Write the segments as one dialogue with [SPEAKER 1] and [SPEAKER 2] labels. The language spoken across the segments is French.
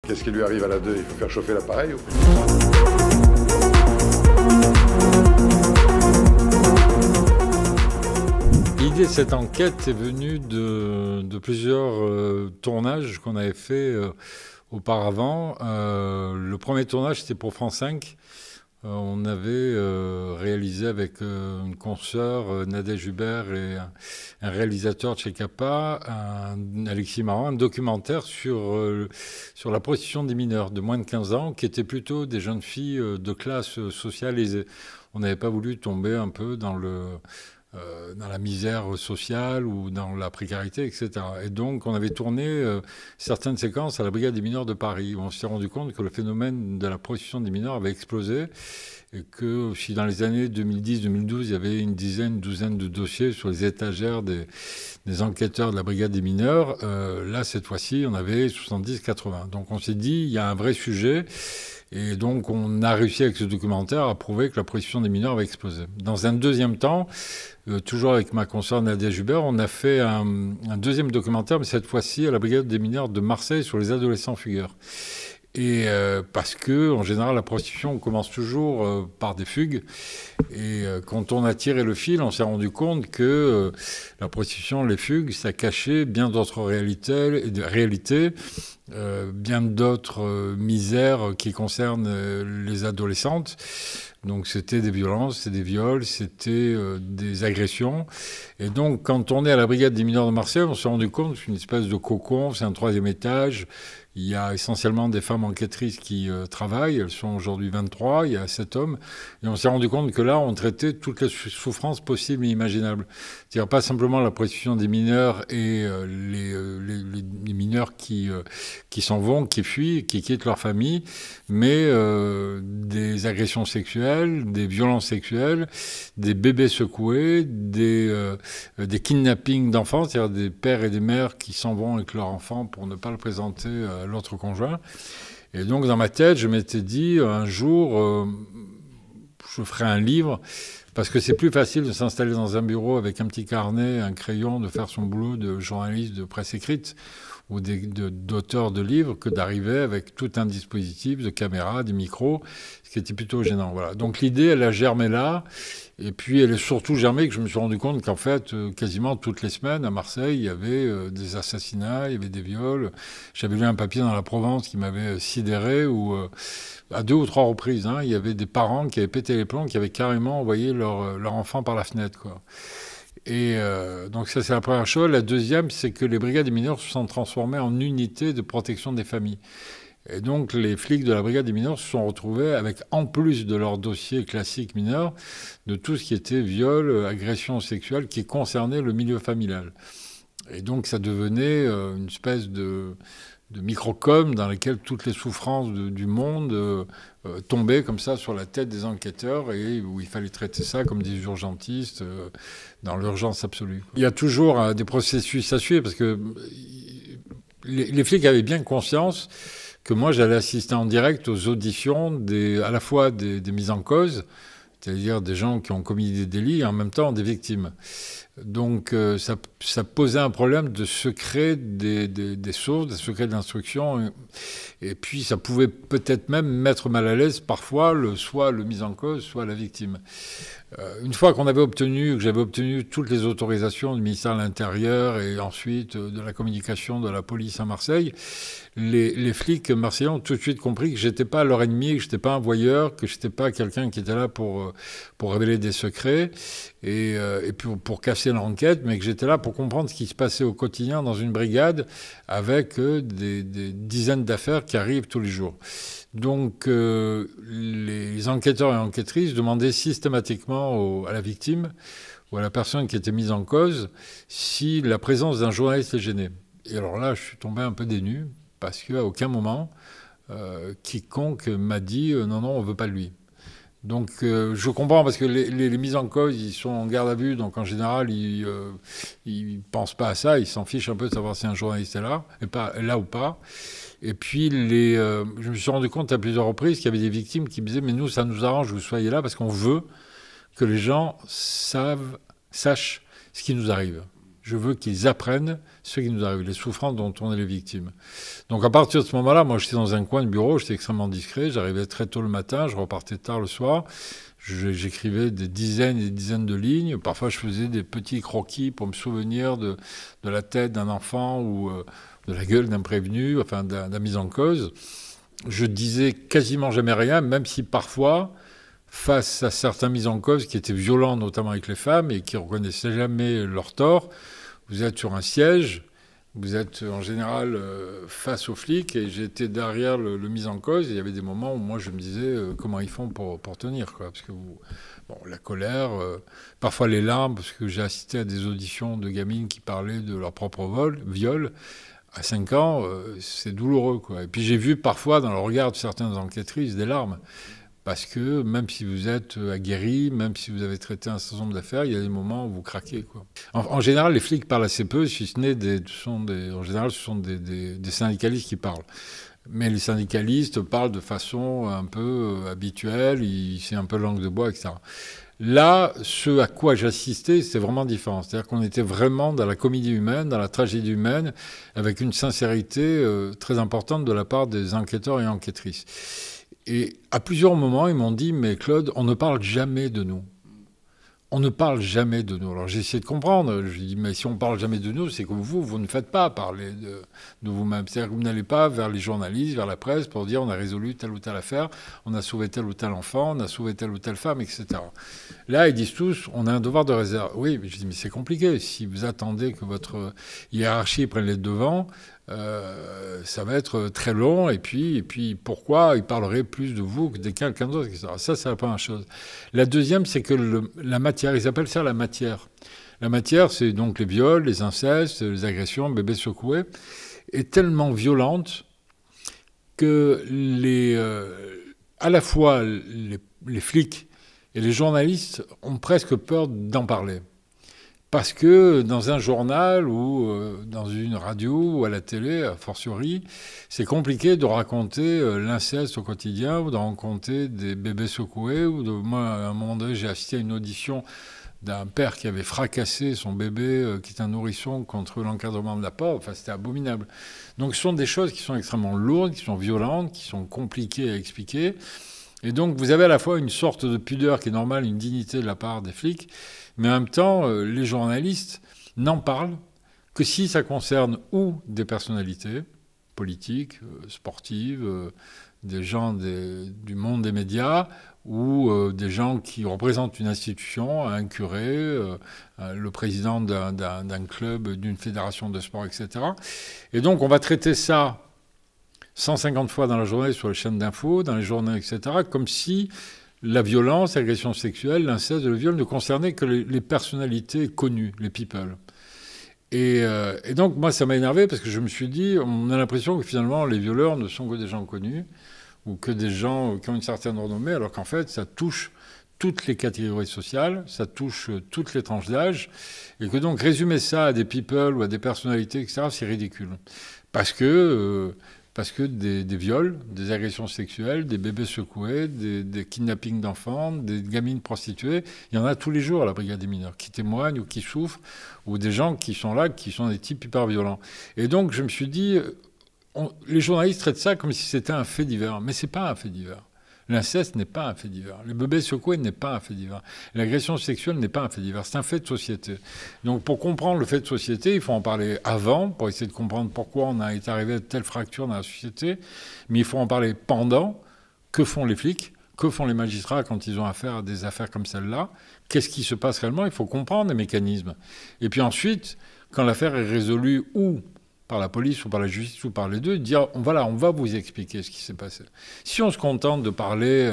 [SPEAKER 1] Qu'est-ce qui lui arrive à la 2? Il faut faire chauffer l'appareil ou...
[SPEAKER 2] L'idée de cette enquête est venue de plusieurs tournages qu'on avait fait auparavant. Le premier tournage, c'était pour France 5. On avait réalisé avec une consoeur, Nadège Hubert, et un réalisateur de chez Capa, Alexis Marant, un documentaire sur la prostitution des mineurs de moins de 15 ans, qui étaient plutôt des jeunes filles de classe sociale aisée. On n'avait pas voulu tomber un peu dans la misère sociale ou dans la précarité, etc. Et donc, on avait tourné certaines séquences à la Brigade des mineurs de Paris, où on s'est rendu compte que le phénomène de la prostitution des mineurs avait explosé et que si dans les années 2010-2012, il y avait une douzaine de dossiers sur les étagères des enquêteurs de la Brigade des mineurs, là, cette fois-ci, on avait 70-80. Donc, on s'est dit, il y a un vrai sujet. Et donc, on a réussi avec ce documentaire à prouver que la prostitution des mineurs avait explosé. Dans un deuxième temps, toujours avec ma consoeur Nadège Hubert, on a fait un deuxième documentaire, mais cette fois-ci à la Brigade des mineurs de Marseille sur les adolescents fugueurs. Et parce que, en général, la prostitution commence toujours par des fugues. Et quand on a tiré le fil, on s'est rendu compte que la prostitution, les fugues, ça cachait bien d'autres réalités, bien d'autres misères qui concernent les adolescentes. Donc c'était des violences, c'était des viols, c'était des agressions. Et donc quand on est à la Brigade des mineurs de Marseille, on s'est rendu compte que c'est une espèce de cocon, c'est un 3e étage. Il y a essentiellement des femmes enquêtrices qui travaillent. Elles sont aujourd'hui 23, il y a 7 hommes. Et on s'est rendu compte que là, on traitait toutes les souffrances possibles et imaginables. C'est-à-dire pas simplement la prostitution des mineurs et les mineurs qui s'en vont, qui fuient, qui quittent leur famille, mais des agressions sexuelles, des violences sexuelles, des bébés secoués, des kidnappings d'enfants, c'est-à-dire des pères et des mères qui s'en vont avec leur enfant pour ne pas le présenter à l'autre conjoint. Et donc, dans ma tête, je m'étais dit, un jour, je ferai un livre, parce que c'est plus facile de s'installer dans un bureau avec un petit carnet, un crayon, de faire son boulot de journaliste de presse écrite ou d'auteur de livres que d'arriver avec tout un dispositif de caméra, des micros, ce qui était plutôt gênant. Voilà. Donc l'idée, elle a germé là. Et puis elle est surtout germée que je me suis rendu compte qu'en fait, quasiment toutes les semaines, à Marseille, il y avait des assassinats, il y avait des viols. J'avais lu un papier dans la Provence qui m'avait sidéré où, à 2 ou 3 reprises, il y avait des parents qui avaient pété les plombs, qui avaient carrément envoyé leur enfant par la fenêtre, quoi. Et donc ça, c'est la première chose. La deuxième, c'est que les brigades des mineurs se sont transformées en unités de protection des familles. Et donc les flics de la brigade des mineurs se sont retrouvés avec, en plus de leur dossier classique mineur, de tout ce qui était viol, agression sexuelle, qui concernait le milieu familial. Et donc ça devenait une espèce de microcosme dans lequel toutes les souffrances du monde tombaient comme ça sur la tête des enquêteurs et où il fallait traiter ça comme des urgentistes dans l'urgence absolue. Il y a toujours des processus à suivre parce que les flics avaient bien conscience que moi j'allais assister en direct aux auditions à la fois des mises en cause, c'est-à-dire des gens qui ont commis des délits et en même temps des victimes. Donc ça posait un problème de secret des sources, des secrets de l'instruction. Et puis ça pouvait peut-être même mettre mal à l'aise parfois soit le mis en cause, soit la victime. Une fois que j'avais obtenu toutes les autorisations du ministère de l'Intérieur et ensuite de la communication de la police à Marseille, les flics marseillais ont tout de suite compris que j'étais pas leur ennemi, que j'étais pas un voyeur, que j'étais pas quelqu'un qui était là pour révéler des secrets et pour casser l'enquête, mais que j'étais là pour comprendre ce qui se passait au quotidien dans une brigade avec des dizaines d'affaires qui arrivent tous les jours. Donc les enquêteurs et enquêtrices demandaient systématiquement à la victime ou à la personne qui était mise en cause si la présence d'un journaliste les gênait. Et alors là, je suis tombé un peu des nues parce qu'à aucun moment, quiconque m'a dit non, on ne veut pas de lui. Donc je comprends parce que les mises en cause, ils sont en garde à vue, donc en général, ils pensent pas à ça, ils s'en fichent un peu de savoir si un journaliste est là, et pas là ou pas. Et puis, je me suis rendu compte à plusieurs reprises qu'il y avait des victimes qui me disaient « Mais nous, ça nous arrange que vous soyez là parce qu'on veut que les gens sachent ce qui nous arrive. » Je veux qu'ils apprennent ce qui nous arrive, les souffrances dont on est les victimes. Donc à partir de ce moment-là, moi j'étais dans un coin de bureau, j'étais extrêmement discret, j'arrivais très tôt le matin, je repartais tard le soir. J'écrivais des dizaines et des dizaines de lignes. Parfois, je faisais des petits croquis pour me souvenir de la tête d'un enfant ou de la gueule d'un prévenu, enfin d'un mis en cause. Je disais quasiment jamais rien, même si parfois, face à certains mises en cause qui étaient violents, notamment avec les femmes, et qui ne reconnaissaient jamais leur tort, vous êtes sur un siège, vous êtes en général face aux flics, et j'étais derrière le mis en cause, et il y avait des moments où moi je me disais comment ils font pour tenir, quoi, parce que bon, la colère, parfois les larmes, parce que j'ai assisté à des auditions de gamines qui parlaient de leur propre viol. À 5 ans, c'est douloureux, quoi. Et puis j'ai vu parfois dans le regard de certaines enquêtrices des larmes. Parce que même si vous êtes aguerri, même si vous avez traité un certain nombre d'affaires, il y a des moments où vous craquez, quoi. En général, les flics parlent assez peu, si ce n'est en général, ce sont des syndicalistes qui parlent. Mais les syndicalistes parlent de façon un peu habituelle, c'est un peu langue de bois, etc. Là, ce à quoi j'assistais, c'est vraiment différent. C'est-à-dire qu'on était vraiment dans la comédie humaine, dans la tragédie humaine, avec une sincérité très importante de la part des enquêteurs et enquêtrices. Et à plusieurs moments, ils m'ont dit « Mais Claude, on ne parle jamais de nous. On ne parle jamais de nous. » Alors j'ai essayé de comprendre. Je dis « Mais si on ne parle jamais de nous, c'est que vous ne faites pas parler de vous-même. C'est-à-dire que vous n'allez pas vers les journalistes, vers la presse pour dire on a résolu telle ou telle affaire, on a sauvé tel ou tel enfant, on a sauvé telle ou telle femme, etc. » Là, ils disent tous on a un devoir de réserve. Oui, mais je dis mais c'est compliqué. Si vous attendez que votre hiérarchie prenne les devants, ça va être très long. Et puis pourquoi ils parleraient plus de vous que de quelqu'un d'autre, etc. Ça, c'est la première chose. La deuxième, c'est que la matière, ils appellent ça la matière. La matière, c'est donc les viols, les incestes, les agressions, bébés secoués, est tellement violente que à la fois les flics et les journalistes ont presque peur d'en parler. Parce que dans un journal ou dans une radio ou à la télé, a fortiori, c'est compliqué de raconter l'inceste au quotidien ou de raconter des bébés secoués. Moi, à un moment donné, j'ai assisté à une audition d'un père qui avait fracassé son bébé, qui est un nourrisson, contre l'encadrement de la porte. Enfin, c'était abominable. Donc ce sont des choses qui sont extrêmement lourdes, qui sont violentes, qui sont compliquées à expliquer. Et donc vous avez à la fois une sorte de pudeur qui est normale, une dignité de la part des flics, mais en même temps, les journalistes n'en parlent que si ça concerne ou des personnalités politiques, sportives, des gens du monde des médias, ou des gens qui représentent une institution, un curé, le président d'un club, d'une fédération de sport, etc. Et donc on va traiter ça 150 fois dans la journée sur les chaînes d'infos, dans les journaux, etc., comme si la violence, l'agression sexuelle, l'inceste, le viol ne concernaient que les personnalités connues, les people. Et donc, moi, ça m'a énervé parce que je me suis dit, on a l'impression que finalement, les violeurs ne sont que des gens connus ou que des gens qui ont une certaine renommée, alors qu'en fait, ça touche toutes les catégories sociales, ça touche toutes les tranches d'âge, et que donc résumer ça à des people ou à des personnalités, etc., c'est ridicule. Parce que des viols, des agressions sexuelles, des bébés secoués, des kidnappings d'enfants, des gamines prostituées, il y en a tous les jours à la brigade des mineurs, qui témoignent ou qui souffrent, ou des gens qui sont là, qui sont des types hyper violents. Et donc je me suis dit, les journalistes traitent ça comme si c'était un fait divers, mais c'est pas un fait divers. L'inceste n'est pas un fait divers. Les bébés secoués n'est pas un fait divers. L'agression sexuelle n'est pas un fait divers. C'est un fait de société. Donc pour comprendre le fait de société, il faut en parler avant, pour essayer de comprendre pourquoi on a été arrivé à telle fracture dans la société. Mais il faut en parler pendant. Que font les flics ? Que font les magistrats quand ils ont affaire à des affaires comme celle-là ? Qu'est-ce qui se passe réellement ? Il faut comprendre les mécanismes. Et puis ensuite, quand l'affaire est résolue ou par la police ou par la justice ou par les deux, dire voilà, on va vous expliquer ce qui s'est passé. Si on se contente de parler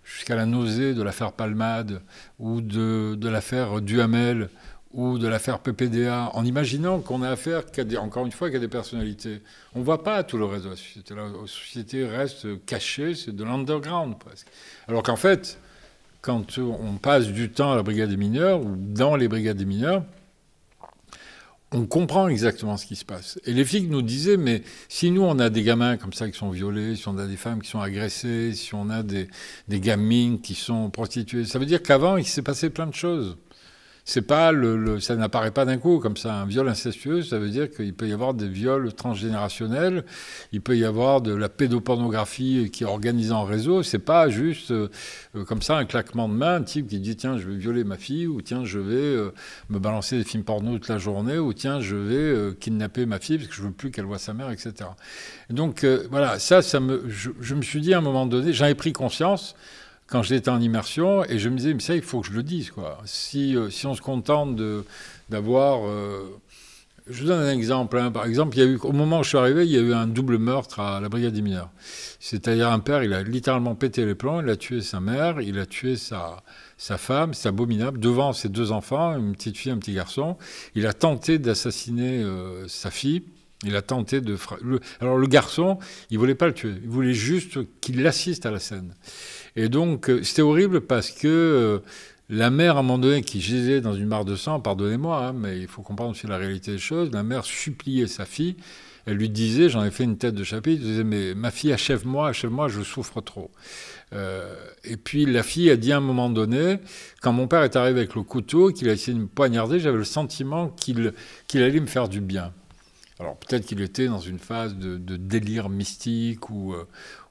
[SPEAKER 2] jusqu'à la nausée de l'affaire Palmade ou de l'affaire Duhamel ou de l'affaire PPDA, en imaginant qu'on a affaire, encore une fois, qu'à des personnalités, on ne voit pas tout le reste de la société. La société reste cachée, c'est de l'underground presque. Alors qu'en fait, quand on passe du temps à la brigade des mineurs ou dans les brigades des mineurs, on comprend exactement ce qui se passe. Et les flics nous disaient, mais si nous, on a des gamins comme ça qui sont violés, si on a des femmes qui sont agressées, si on a des gamines qui sont prostituées, ça veut dire qu'avant, il s'est passé plein de choses. c'est pas ça n'apparaît pas d'un coup comme ça. Un viol incestueux, ça veut dire qu'il peut y avoir des viols transgénérationnels, il peut y avoir de la pédopornographie qui est organisée en réseau. C'est pas juste comme ça un claquement de main, un type qui dit tiens je vais violer ma fille, ou tiens je vais me balancer des films porno toute la journée, ou tiens je vais kidnapper ma fille parce que je veux plus qu'elle voie sa mère, etc. Et donc voilà, je me suis dit à un moment donné, j'en ai pris conscience quand j'étais en immersion, et je me disais, mais ça, il faut que je le dise, quoi. Si on se contente d'avoir... je vous donne un exemple. Hein. Par exemple, au moment où je suis arrivé, il y a eu un double meurtre à la brigade des mineurs. C'est-à-dire un père, il a littéralement pété les plombs, il a tué sa mère, il a tué sa femme, c'est abominable, devant ses 2 enfants, une petite fille, un petit garçon. Il a tenté d'assassiner sa fille. Il a tenté de... Alors le garçon, il voulait pas le tuer, il voulait juste qu'il assiste à la scène. Et donc, c'était horrible parce que la mère, à un moment donné, qui gisait dans une mare de sang, pardonnez-moi, hein, mais il faut comprendre aussi la réalité des choses, la mère suppliait sa fille, elle lui disait, j'en ai fait une tête de chapitre, elle disait, mais ma fille, achève-moi, je souffre trop. Et puis la fille a dit à un moment donné, quand mon père est arrivé avec le couteau, qu'il a essayé de me poignarder, j'avais le sentiment qu'il allait me faire du bien. Alors peut-être qu'il était dans une phase de délire mystique ou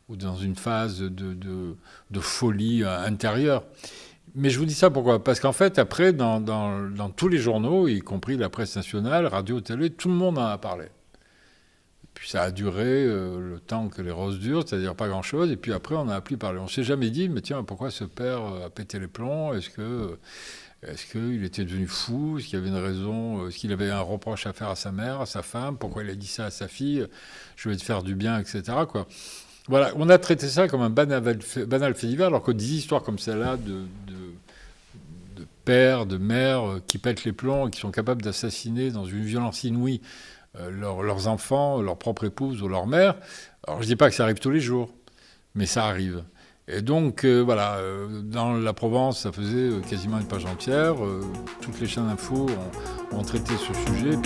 [SPEAKER 2] dans une phase de folie intérieure. Mais je vous dis ça pourquoi? Parce qu'en fait, après, dans tous les journaux, y compris la presse nationale, radio, télé, tout le monde en a parlé. Puis ça a duré le temps que les roses durent, c'est-à-dire pas grand-chose. Et puis après, on a plus parlé. On ne s'est jamais dit, mais tiens, pourquoi ce père a pété les plombs? Est-ce qu'il était devenu fou? Est-ce qu'il y avait une raison? Est-ce qu'il avait un reproche à faire à sa mère, à sa femme? Pourquoi il a dit ça à sa fille? Je vais te faire du bien, etc. quoi. Voilà, on a traité ça comme un banal fait divers, alors que des histoires comme celle-là de pères, de mères qui pètent les plombs et qui sont capables d'assassiner dans une violence inouïe leurs enfants, leur propre épouse ou leur mère. Alors je ne dis pas que ça arrive tous les jours, mais ça arrive. Et donc, voilà, dans la Provence, ça faisait quasiment une page entière. Toutes les chaînes d'infos ont traité ce sujet.